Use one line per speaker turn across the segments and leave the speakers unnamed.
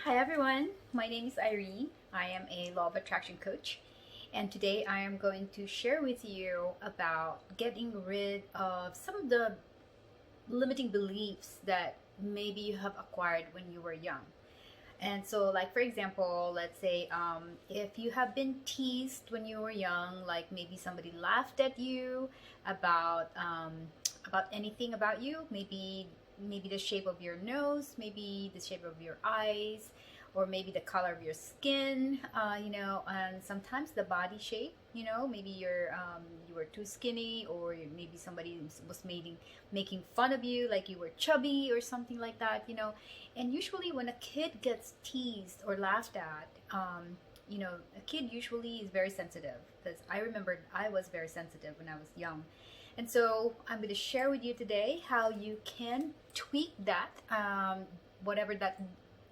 Hi everyone, my name is Irene. I am a law of attraction coach, and today I am going to share with you about getting rid of some of the limiting beliefs that maybe you have acquired when you were young. And so, like for example, let's say if you have been teased when you were young, like maybe somebody laughed at you about anything about you, maybe the shape of your nose, maybe the shape of your eyes, or maybe the color of your skin, and sometimes the body shape. Maybe you were too skinny, or maybe somebody was making fun of you, like you were chubby or something like that. And usually, when a kid gets teased or laughed at, a kid usually is very sensitive because I remember I was very sensitive when I was young. And so I'm going to share with you today how you can tweak that, whatever that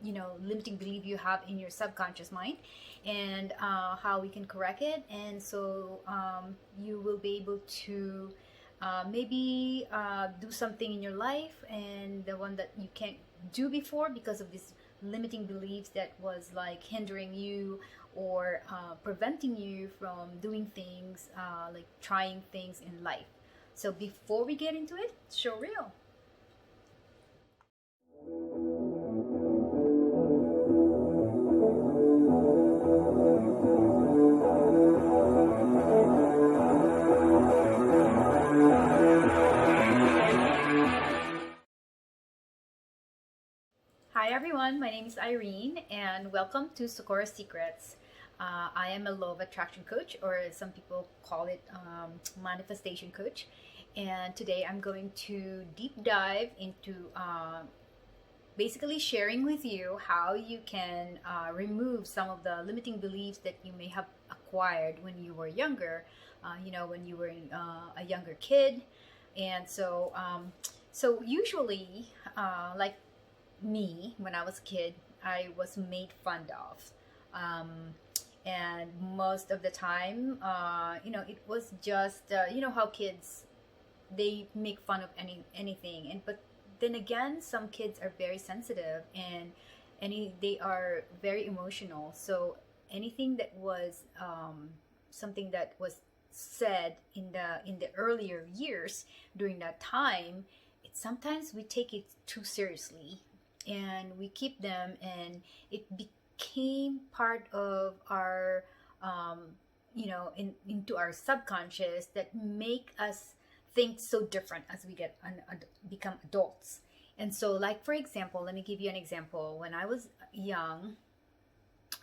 limiting belief you have in your subconscious mind, and how we can correct it. And so you will be able to maybe do something in your life, and the one that you can't do before because of this limiting beliefs that was like hindering you or preventing you from doing things, like trying things in life. So before we get into it, show real. Hi everyone, my name is Irene and welcome to Socorro Secrets. I am a law of attraction coach, or some people call it manifestation coach. And today I'm going to deep dive into basically sharing with you how you can remove some of the limiting beliefs that you may have acquired when you were younger, when you were a younger kid. And so usually, like me, when I was a kid, I was made fun of. And most of the time, it was just, how kids, they make fun of anything. But then again, some kids are very sensitive, and they are very emotional. So anything that was something that was said in the earlier years during that time, sometimes we take it too seriously and we keep them, and it became part of our into our subconscious that make us think so different as we become adults. And so, like for example, let me give you an example. When I was young,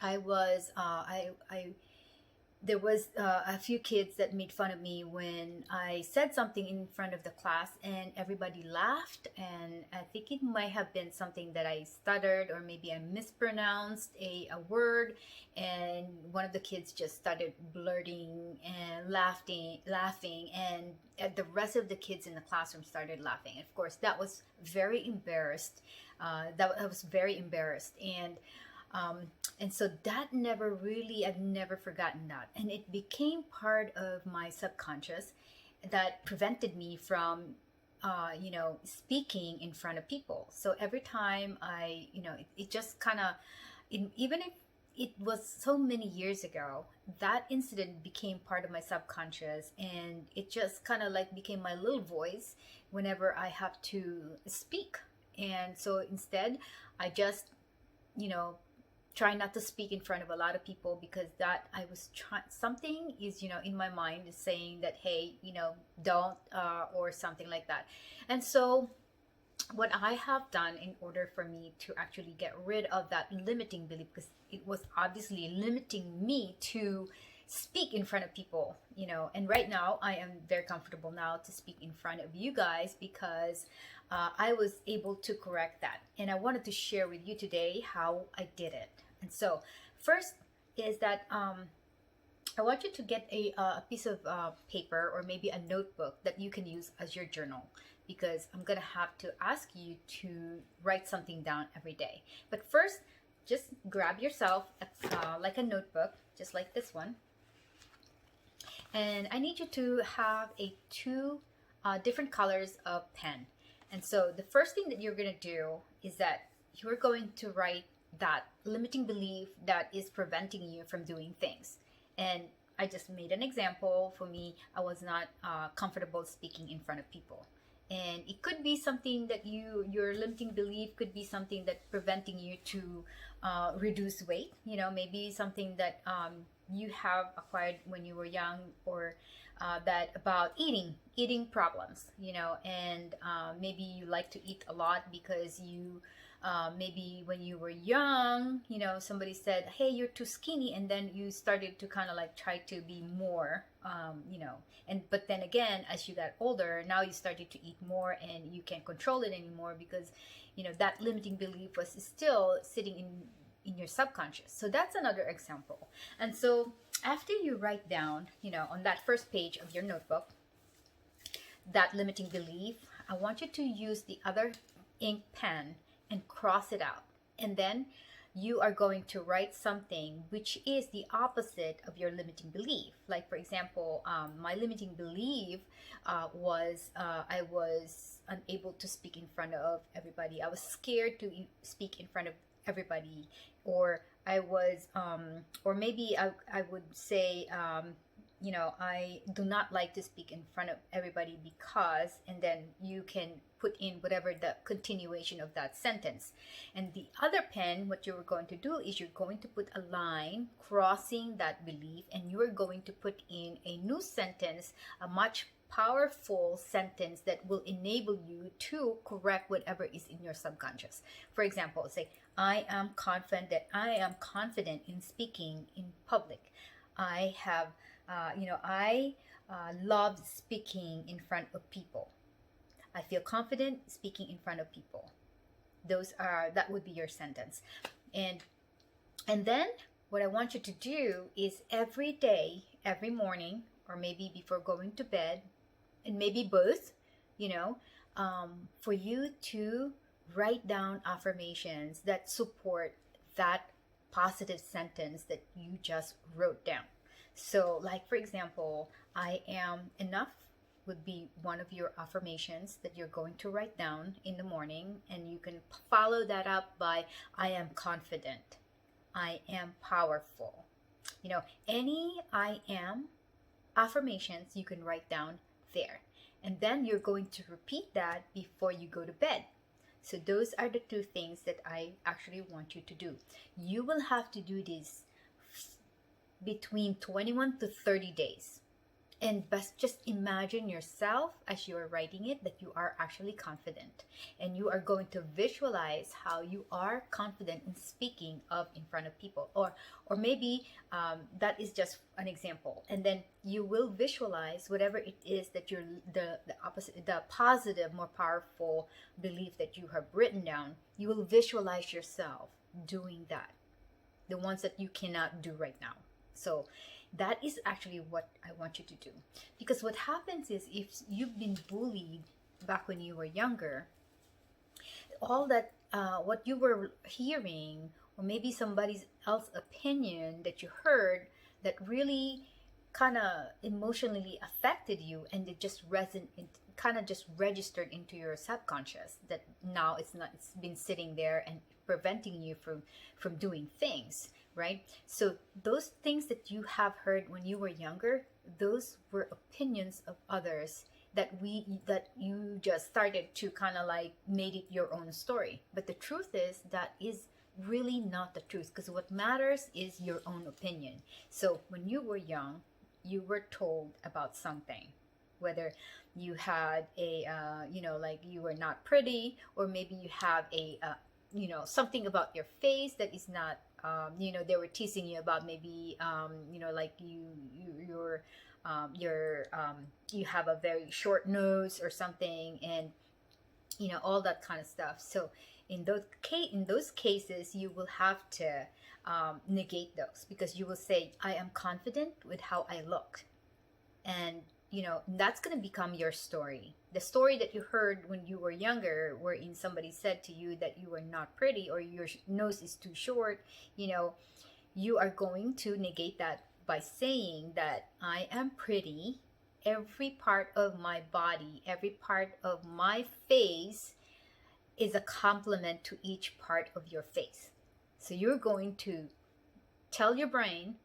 I was I there was a few kids that made fun of me when I said something in front of the class, and everybody laughed. And I think it might have been something that I stuttered, or maybe I mispronounced a word, and one of the kids just started blurting and laughing, and the rest of the kids in the classroom started laughing. Of course, that was very embarrassed. That I was very embarrassed, and so that I've never forgotten that. And it became part of my subconscious that prevented me from, speaking in front of people. So every time it just kind of, even if it was so many years ago, that incident became part of my subconscious, and it just kind of like became my little voice whenever I have to speak. And so instead, I just, try not to speak in front of a lot of people, because that I was trying, something is, in my mind is saying that, hey, don't, or something like that. And so what I have done in order for me to actually get rid of that limiting belief, because it was obviously limiting me to speak in front of people, and right now I am very comfortable now to speak in front of you guys, because I was able to correct that. And I wanted to share with you today how I did it. And so first is that I want you to get a piece of paper, or maybe a notebook that you can use as your journal, because I'm going to have to ask you to write something down every day. But first, just grab yourself like a notebook, just like this one. And I need you to have two different colors of pen. And so the first thing that you're going to do is that you're going to write that limiting belief that is preventing you from doing things. And I just made an example. For me, I was not comfortable speaking in front of people. And it could be something that your limiting belief could be something that preventing you to reduce weight. Maybe something that you have acquired when you were young, or that about eating problems, and maybe you like to eat a lot because you maybe when you were young, somebody said, hey, you're too skinny, and then you started to kind of like try to be more, but then again, as you got older, now you started to eat more and you can't control it anymore because that limiting belief was still sitting in your subconscious. So that's another example. And so after you write down, on that first page of your notebook, that limiting belief, I want you to use the other ink pen and cross it out. And then you are going to write something which is the opposite of your limiting belief. Like, for example, my limiting belief was I was unable to speak in front of everybody. I was scared to speak in front of everybody. Or I was, or maybe I would say, I do not like to speak in front of everybody because, and then you can put in whatever the continuation of that sentence. And the other pen, what you're going to do is you're going to put a line crossing that belief, and you're going to put in a new sentence, a much powerful sentence that will enable you to correct whatever is in your subconscious. For example, say, I am confident in speaking in public. I have I love speaking in front of people. I feel confident speaking in front of people. That would be your sentence. And then what I want you to do is every day, every morning, or maybe before going to bed, and maybe both, for you to write down affirmations that support that positive sentence that you just wrote down. So, like, for example, I am enough would be one of your affirmations that you're going to write down in the morning, and you can follow that up by I am confident, I am powerful. Any I am affirmations you can write down there. And then you're going to repeat that before you go to bed. So those are the two things that I actually want you to do. You will have to do this between 21 to 30 days. And just imagine yourself as you are writing it that you are actually confident. And you are going to visualize how you are confident in speaking in front of people. Or maybe that is just an example. And then you will visualize whatever it is that you're the opposite, the positive, more powerful belief that you have written down. You will visualize yourself doing that. The ones that you cannot do right now. So that is actually what I want you to do. Because what happens is if you've been bullied back when you were younger, all that, what you were hearing, or maybe somebody else's opinion that you heard that really kind of emotionally affected you, and it just kind of just registered into your subconscious, that now it's been sitting there and preventing you from doing things. Right? So those things that you have heard when you were younger, those were opinions of others that you just started to kind of like made it your own story. But the truth is that is really not the truth, because what matters is your own opinion. So when you were young, you were told about something, whether you had a like you were not pretty, or maybe you have a something about your face that is not they were teasing you about, maybe like you have a very short nose or something, and all that kind of stuff. So in those cases, you will have to negate those, because you will say, I am confident with how I look. And that's going to become your story. The story that you heard when you were younger, wherein somebody said to you that you were not pretty, or your nose is too short, you are going to negate that by saying that I am pretty. Every part of my body, every part of my face is a compliment to each part of your face. So you're going to tell your brain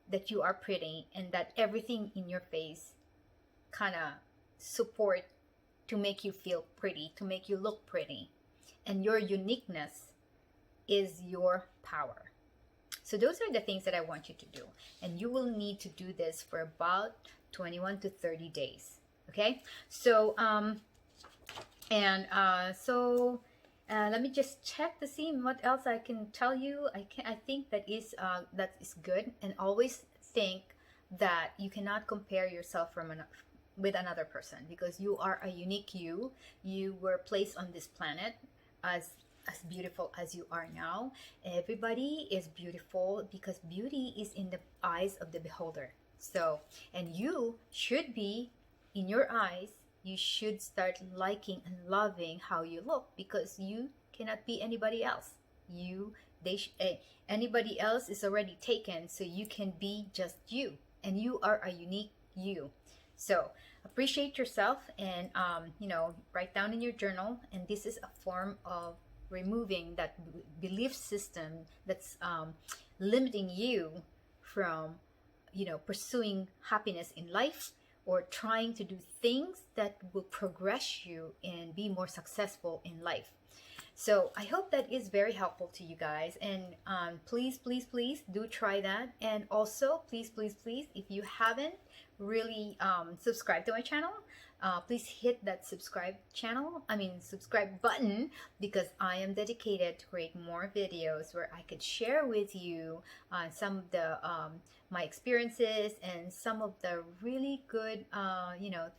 that you are pretty and that everything in your face kind of support to make you feel pretty, to make you look pretty. And your uniqueness is your power. So those are the things that I want you to do. And you will need to do this for about 21 to 30 days. Okay? So, let me just check to see what else I can tell you. I think that is good. And always think that you cannot compare yourself with another person, because you are a unique you. You were placed on this planet as beautiful as you are now. Everybody is beautiful because beauty is in the eyes of the beholder. So, and you should be, in your eyes, you should start liking and loving how you look, because you cannot be anybody else. Anybody else is already taken, so you can be just you, and you are a unique you. So appreciate yourself, and write down in your journal. And this is a form of removing that belief system that's limiting you from pursuing happiness in life, or trying to do things that will progress you and be more successful in life. So I hope that is very helpful to you guys. And please do try that. And also, please, if you haven't really subscribed to my channel, please hit that subscribe button, because I am dedicated to create more videos where I could share with you some of the my experiences and some of the really good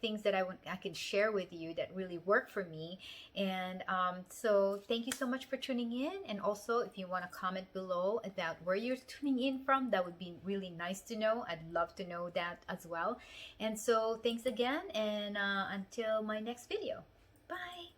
things that I can share with you that really work for me. And so thank you so much for tuning in. And also, if you want to comment below about where you're tuning in from, that would be really nice to know. I'd love to know that as well. And so thanks again, and until my next video. Bye.